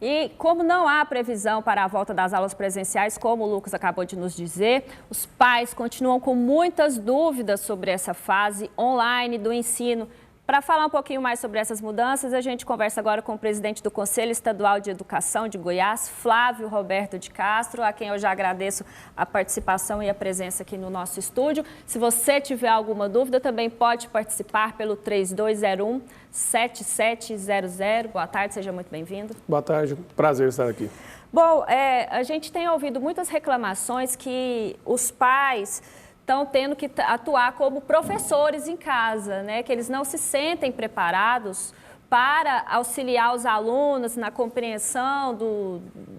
E como não há previsão para a volta das aulas presenciais, como o Lucas acabou de nos dizer, os pais continuam com muitas dúvidas sobre essa fase online do ensino. Para falar um pouquinho mais sobre essas mudanças, a gente conversa agora com o presidente do Conselho Estadual de Educação de Goiás, Flávio Roberto de Castro, a quem eu já agradeço a participação e a presença aqui no nosso estúdio. Se você tiver alguma dúvida, também pode participar pelo 3201-7700. Boa tarde, seja muito bem-vindo. Boa tarde, prazer estar aqui. Bom, a gente tem ouvido muitas reclamações que os pais estão tendo que atuar como professores em casa, né? Que eles não se sentem preparados para auxiliar os alunos na compreensão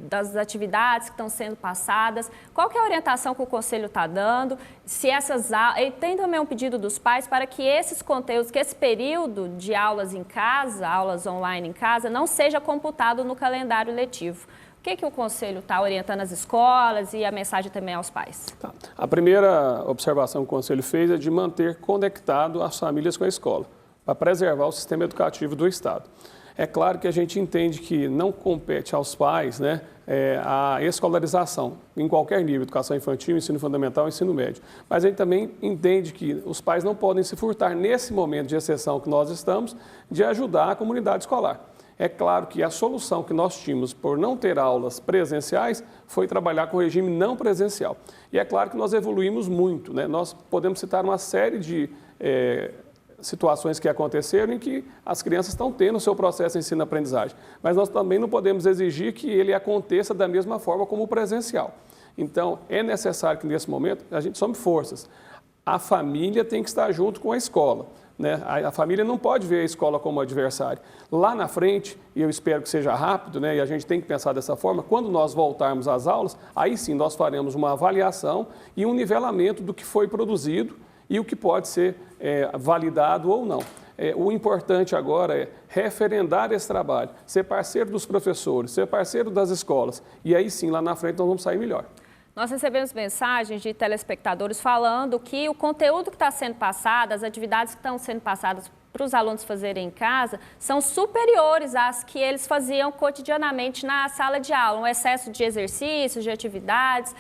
das atividades que estão sendo passadas. Qual que é a orientação que o Conselho está dando? Se e tem também um pedido dos pais para que esses conteúdos, que esse período de aulas em casa, aulas online em casa, não seja computado no calendário letivo. O que o Conselho está orientando as escolas e a mensagem também aos pais? Tá. A primeira observação que o Conselho fez é de manter conectado as famílias com a escola, para preservar o sistema educativo do Estado. É claro que a gente entende que não compete aos pais, né, a escolarização em qualquer nível, educação infantil, ensino fundamental, ensino médio. Mas a gente também entende que os pais não podem se furtar, nesse momento de exceção que nós estamos, de ajudar a comunidade escolar. É claro que a solução que nós tínhamos por não ter aulas presenciais foi trabalhar com o regime não presencial. E é claro que nós evoluímos muito, né? Nós podemos citar uma série de situações que aconteceram em que as crianças estão tendo o seu processo de ensino-aprendizagem. Mas nós também não podemos exigir que ele aconteça da mesma forma como o presencial. Então, é necessário que nesse momento a gente some forças. A família tem que estar junto com a escola. Né? A família não pode ver a escola como adversário. Lá na frente, e eu espero que seja rápido, né? E a gente tem que pensar dessa forma, quando nós voltarmos às aulas, aí sim nós faremos uma avaliação e um nivelamento do que foi produzido e o que pode ser validado ou não. O importante agora é referendar esse trabalho, ser parceiro dos professores, ser parceiro das escolas, e aí sim, lá na frente, nós vamos sair melhor. Nós recebemos mensagens de telespectadores falando que o conteúdo que está sendo passado, as atividades que estão sendo passadas para os alunos fazerem em casa, são superiores às que eles faziam cotidianamente na sala de aula. Um excesso de exercícios, de atividades.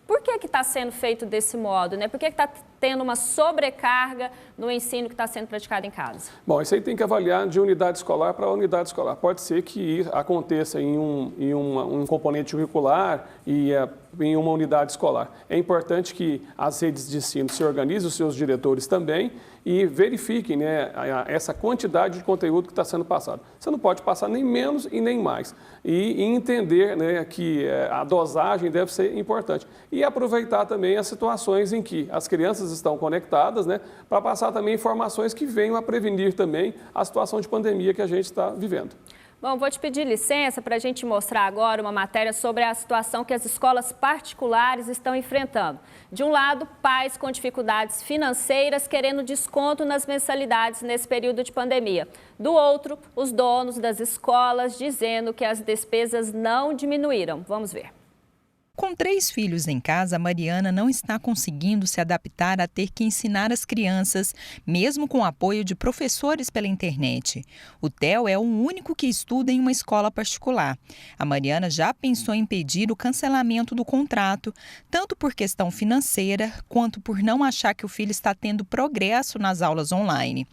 Por que está sendo feito desse modo, né? Por que está tendo uma sobrecarga no ensino que está sendo praticado em casa? Bom, isso aí tem que avaliar de unidade escolar para unidade escolar. Pode ser que aconteça em um componente curricular e em uma unidade escolar. É importante que as redes de ensino se organizem, os seus diretores também, e verifiquem, né, essa quantidade de conteúdo que está sendo passado. Você não pode passar nem menos e nem mais. E entender, né, que a dosagem deve ser importante. E aproveitar também as situações em que as crianças estão conectadas, né, para passar também informações que venham a prevenir também a situação de pandemia que a gente está vivendo. Bom, vou te pedir licença para a gente mostrar agora uma matéria sobre a situação que as escolas particulares estão enfrentando. De um lado, pais com dificuldades financeiras querendo desconto nas mensalidades nesse período de pandemia. Do outro, os donos das escolas dizendo que as despesas não diminuíram. Vamos ver. Com 3 filhos em casa, Mariana não está conseguindo se adaptar a ter que ensinar as crianças, mesmo com o apoio de professores pela internet. O Theo é o único que estuda em uma escola particular. A Mariana já pensou em pedir o cancelamento do contrato, tanto por questão financeira, quanto por não achar que o filho está tendo progresso nas aulas online.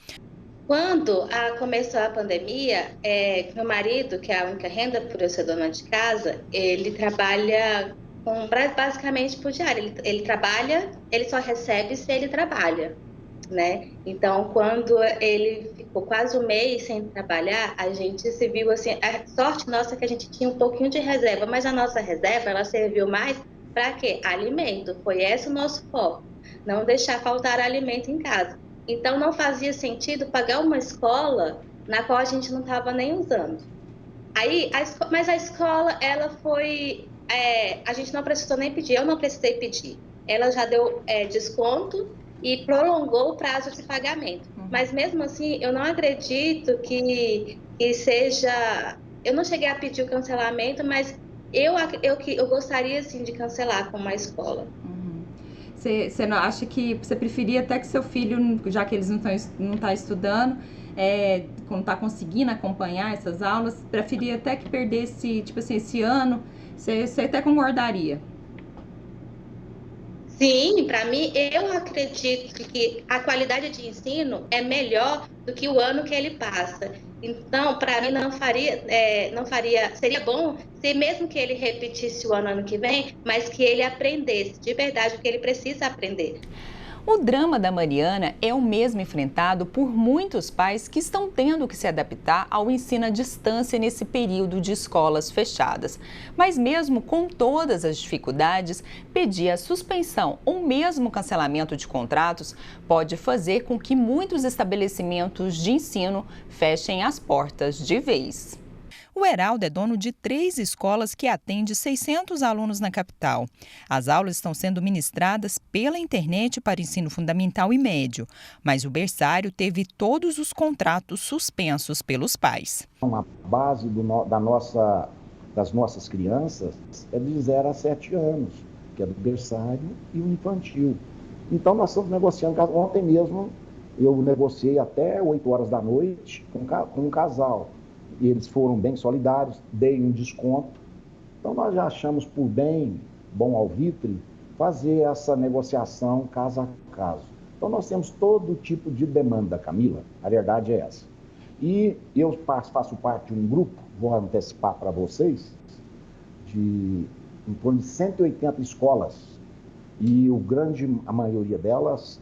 Quando começou a pandemia, meu marido, que é a única renda por eu ser dona de casa, ele trabalha basicamente por diário. Ele trabalha, ele só recebe se ele trabalha, né? Então, quando ele ficou quase um mês sem trabalhar, a gente se viu assim, a sorte nossa é que a gente tinha um pouquinho de reserva, mas a nossa reserva, ela serviu mais para quê? Alimento. Foi esse o nosso foco, não deixar faltar alimento em casa. Então, não fazia sentido pagar uma escola na qual a gente não estava nem usando. Aí, mas a escola, ela foi... a gente não precisou nem pedir, eu não precisei pedir. Ela já deu desconto e prolongou o prazo de pagamento. Mas mesmo assim, eu não acredito que seja... Eu não cheguei a pedir o cancelamento, mas eu gostaria sim de cancelar com uma escola. Você não acha que você preferia até que seu filho, já que eles não tá estudando, não está conseguindo acompanhar essas aulas, preferia até que perdesse, tipo assim, esse ano? Você até concordaria? Sim, para mim, eu acredito que a qualidade de ensino é melhor do que o ano que ele passa. Então, para mim, seria bom se mesmo que ele repetisse o ano que vem, mas que ele aprendesse de verdade o que ele precisa aprender. O drama da Mariana é o mesmo enfrentado por muitos pais que estão tendo que se adaptar ao ensino à distância nesse período de escolas fechadas. Mas mesmo com todas as dificuldades, pedir a suspensão ou mesmo cancelamento de contratos pode fazer com que muitos estabelecimentos de ensino fechem as portas de vez. O Heraldo é dono de 3 escolas que atende 600 alunos na capital. As aulas estão sendo ministradas pela internet para ensino fundamental e médio, mas o berçário teve todos os contratos suspensos pelos pais. A base das nossas crianças é de 0 a 7 anos, que é do berçário e o infantil. Então nós estamos negociando. Ontem mesmo eu negociei até 8 horas da noite com um casal. E eles foram bem solidários, dei um desconto. Então nós já achamos por bom alvitre, fazer essa negociação caso a caso. Então nós temos todo tipo de demanda, Camila, a verdade é essa. E eu faço parte de um grupo, vou antecipar para vocês, de em torno de 180 escolas. E a maioria delas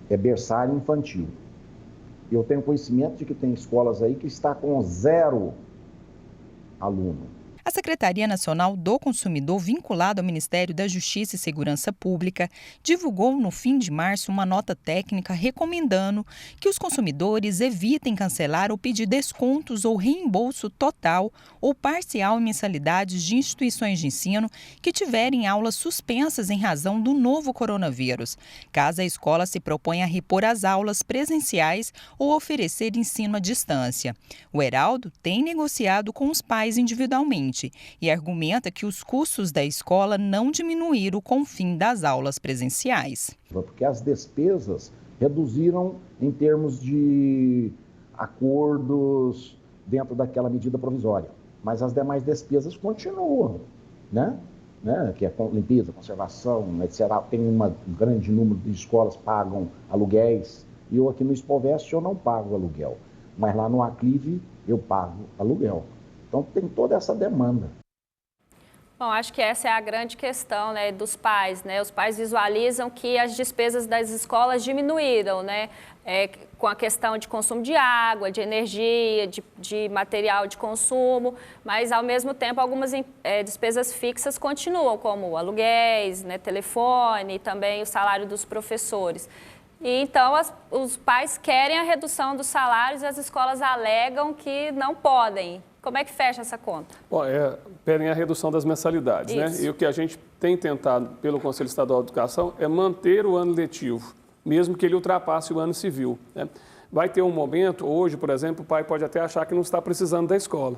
é berçário infantil. Eu tenho conhecimento de que tem escolas aí que está com 0 aluno. A Secretaria Nacional do Consumidor, vinculada ao Ministério da Justiça e Segurança Pública, divulgou no fim de março uma nota técnica recomendando que os consumidores evitem cancelar ou pedir descontos ou reembolso total ou parcial em mensalidades de instituições de ensino que tiverem aulas suspensas em razão do novo coronavírus, caso a escola se proponha a repor as aulas presenciais ou oferecer ensino à distância. O Heraldo tem negociado com os pais individualmente e argumenta que os custos da escola não diminuíram com o fim das aulas presenciais. Porque as despesas reduziram em termos de acordos dentro daquela medida provisória, mas as demais despesas continuam, né? Que é limpeza, conservação, etc. Tem um grande número de escolas que pagam aluguéis, e eu aqui no Expovest eu não pago aluguel, mas lá no Aclive eu pago aluguel. Então tem toda essa demanda. Bom, acho que essa é a grande questão, né, dos pais, né? Os pais visualizam que as despesas das escolas diminuíram, né? Com a questão de consumo de água, de energia, de material de consumo, mas ao mesmo tempo algumas despesas fixas continuam, como aluguéis, né, telefone e também o salário dos professores. E então os pais querem a redução dos salários e as escolas alegam que não podem. Como é que fecha essa conta? Bom, pedem a redução das mensalidades, né? E o que a gente tem tentado pelo Conselho Estadual de Educação é manter o ano letivo, mesmo que ele ultrapasse o ano civil, né? Vai ter um momento, hoje, por exemplo, o pai pode até achar que não está precisando da escola,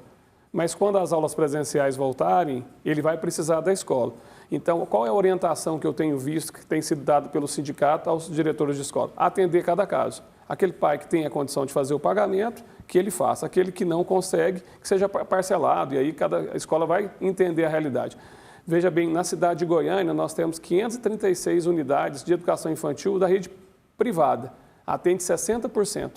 mas quando as aulas presenciais voltarem, ele vai precisar da escola. Então, qual é a orientação que eu tenho visto que tem sido dada pelo sindicato aos diretores de escola? Atender cada caso. Aquele pai que tem a condição de fazer o pagamento, que ele faça. Aquele que não consegue, que seja parcelado. E aí cada escola vai entender a realidade. Veja bem, na cidade de Goiânia, nós temos 536 unidades de educação infantil da rede privada. Atende 60%.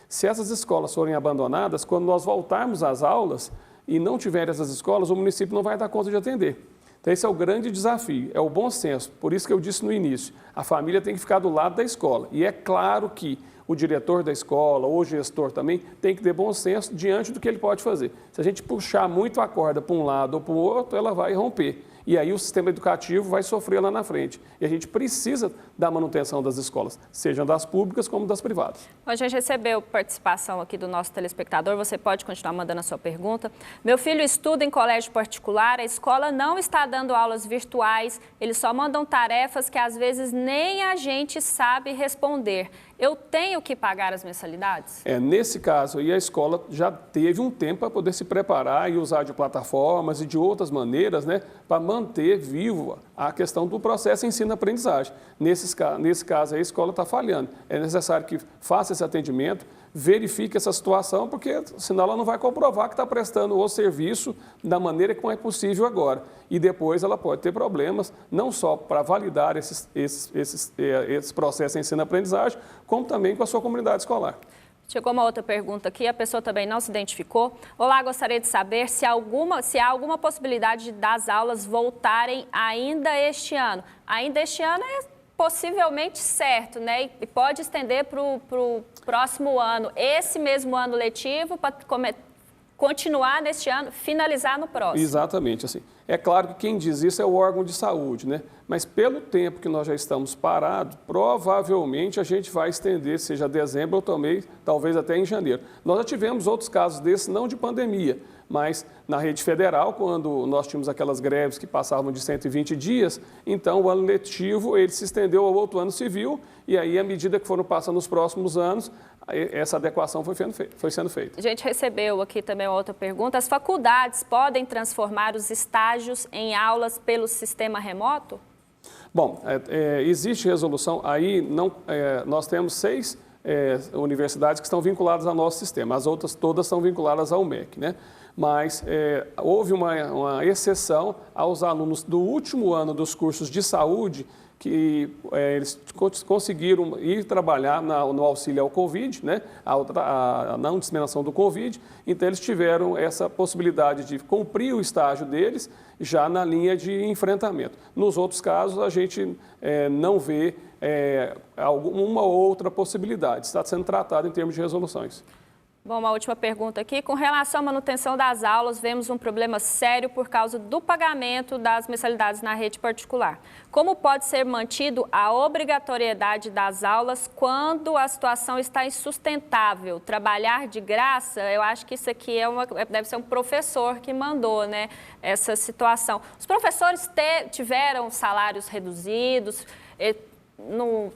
Se essas escolas forem abandonadas, quando nós voltarmos às aulas e não tiver essas escolas, o município não vai dar conta de atender. Então, esse é o grande desafio, é o bom senso. Por isso que eu disse no início, a família tem que ficar do lado da escola. E é claro que o diretor da escola ou o gestor também tem que ter bom senso diante do que ele pode fazer. Se a gente puxar muito a corda para um lado ou para o outro, ela vai romper. E aí o sistema educativo vai sofrer lá na frente. E a gente precisa da manutenção das escolas, sejam das públicas como das privadas. A gente recebeu participação aqui do nosso telespectador, você pode continuar mandando a sua pergunta. Meu filho estuda em colégio particular, a escola não está dando aulas virtuais, eles só mandam tarefas que às vezes nem a gente sabe responder. eu tenho que pagar as mensalidades? Nesse caso aí, a escola já teve um tempo para poder se preparar e usar de plataformas e de outras maneiras, né, para manter viva a questão do processo ensino-aprendizagem. Nesse caso aí, a escola está falhando. É necessário que faça esse atendimento, verifique essa situação, porque senão ela não vai comprovar que está prestando o serviço da maneira como é possível agora. E depois ela pode ter problemas, não só para validar esse processo de ensino-aprendizagem, como também com a sua comunidade escolar. Chegou uma outra pergunta aqui, a pessoa também não se identificou. Olá, gostaria de saber se há alguma possibilidade das aulas voltarem ainda este ano. Ainda este ano é possivelmente certo, né? E pode estender para o próximo ano. Esse mesmo ano letivo, para continuar neste ano, finalizar no próximo. Exatamente, assim. É claro que quem diz isso é o órgão de saúde, né? Mas pelo tempo que nós já estamos parados, provavelmente a gente vai estender, seja dezembro ou também, talvez até em janeiro. Nós já tivemos outros casos desses, não de pandemia, mas na rede federal, quando nós tínhamos aquelas greves que passavam de 120 dias, então o ano letivo ele se estendeu ao outro ano civil e aí, à medida que foram passando os próximos anos, essa adequação foi sendo feita. A gente recebeu aqui também outra pergunta. As faculdades podem transformar os estágios em aulas pelo sistema remoto? Bom, existe resolução. Aí nós temos 6 universidades que estão vinculadas ao nosso sistema. As outras todas são vinculadas ao MEC, né? Mas houve uma exceção aos alunos do último ano dos cursos de saúde que eles conseguiram ir trabalhar no auxílio ao Covid, né, na não disseminação do Covid, então eles tiveram essa possibilidade de cumprir o estágio deles já na linha de enfrentamento. Nos outros casos, a gente não vê alguma outra possibilidade, está sendo tratado em termos de resoluções. Bom, uma última pergunta aqui. Com relação à manutenção das aulas, vemos um problema sério por causa do pagamento das mensalidades na rede particular. Como pode ser mantido a obrigatoriedade das aulas quando a situação está insustentável? Trabalhar de graça, eu acho que isso aqui deve ser um professor que mandou, né, essa situação. Os professores tiveram salários reduzidos,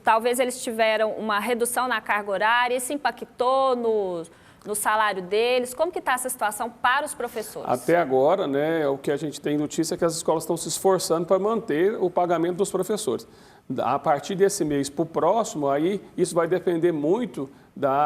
talvez eles tiveram uma redução na carga horária, isso impactou no salário deles? Como que está essa situação para os professores? Até agora, né, o que a gente tem notícia é que as escolas estão se esforçando para manter o pagamento dos professores. A partir desse mês para o próximo, aí isso vai depender muito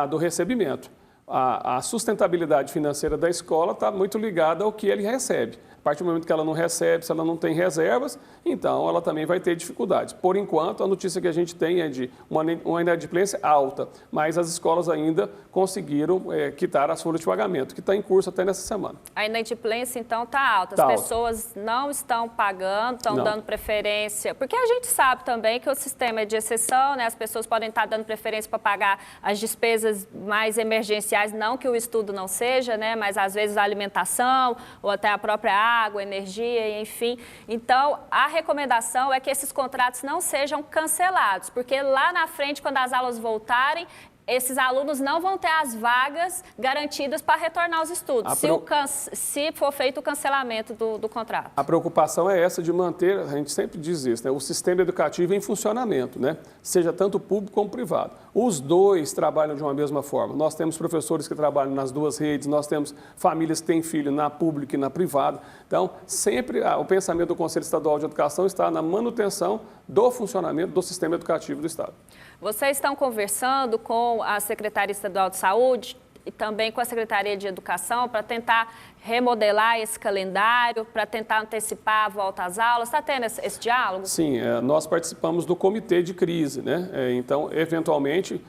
do recebimento. A sustentabilidade financeira da escola está muito ligada ao que ele recebe. A partir do momento que ela não recebe, se ela não tem reservas, então ela também vai ter dificuldades. Por enquanto, a notícia que a gente tem é de uma inadimplência alta, mas as escolas ainda conseguiram quitar as folhas de pagamento, que está em curso até nessa semana. A inadimplência, então, está alta. As pessoas não estão pagando, estão dando preferência. Porque a gente sabe também que o sistema é de exceção, né? As pessoas podem estar dando preferência para pagar as despesas mais emergenciais, não que o estudo não seja, né? Mas às vezes a alimentação ou até a própria água, energia, enfim. Então, a recomendação é que esses contratos não sejam cancelados, porque lá na frente, quando as aulas voltarem, esses alunos não vão ter as vagas garantidas para retornar aos estudos, se for feito o cancelamento do contrato. A preocupação é essa de manter, a gente sempre diz isso, né, o sistema educativo em funcionamento, né, seja tanto público como privado. Os dois trabalham de uma mesma forma. Nós temos professores que trabalham nas duas redes, nós temos famílias que têm filho na pública e na privada. Então, sempre o pensamento do Conselho Estadual de Educação está na manutenção do funcionamento do sistema educativo do Estado. Vocês estão conversando com a Secretaria Estadual de Saúde e também com a Secretaria de Educação para tentar remodelar esse calendário, para tentar antecipar a volta às aulas? Está tendo esse diálogo? Sim, nós participamos do comitê de crise, né? Então, eventualmente,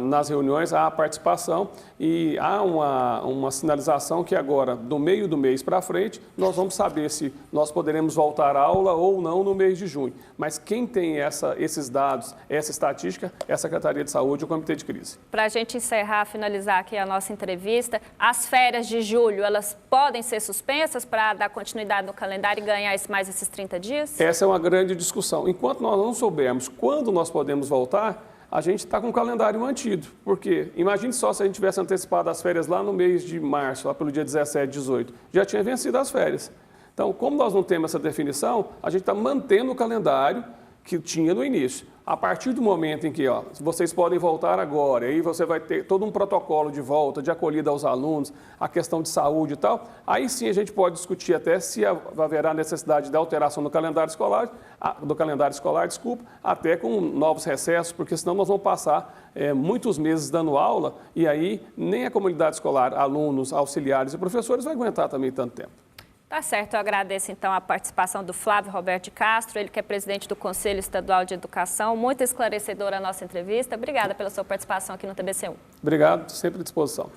nas reuniões há a participação e há uma sinalização que agora, do meio do mês para frente, nós vamos saber se nós poderemos voltar à aula ou não no mês de junho. Mas quem tem esses dados, essa estatística, é a Secretaria de Saúde e o Comitê de Crise. Para a gente encerrar, finalizar aqui a nossa entrevista, as férias de julho, elas podem ser suspensas para dar continuidade no calendário e ganhar mais esses 30 dias? Essa é uma grande discussão. Enquanto nós não soubermos quando nós podemos voltar, a gente está com o calendário mantido, porque imagine só se a gente tivesse antecipado as férias lá no mês de março, lá pelo dia 17, 18, já tinha vencido as férias. Então, como nós não temos essa definição, a gente está mantendo o calendário que tinha no início. A partir do momento em que vocês podem voltar agora, aí você vai ter todo um protocolo de volta, de acolhida aos alunos, a questão de saúde e tal, aí sim a gente pode discutir até se haverá necessidade de alteração do calendário escolar, até com novos recessos, porque senão nós vamos passar muitos meses dando aula e aí nem a comunidade escolar, alunos, auxiliares e professores vai aguentar também tanto tempo. Tá certo, eu agradeço então a participação do Flávio Roberto de Castro, ele que é presidente do Conselho Estadual de Educação, muito esclarecedora a nossa entrevista. Obrigada pela sua participação aqui no TBC1. Obrigado, sempre à disposição.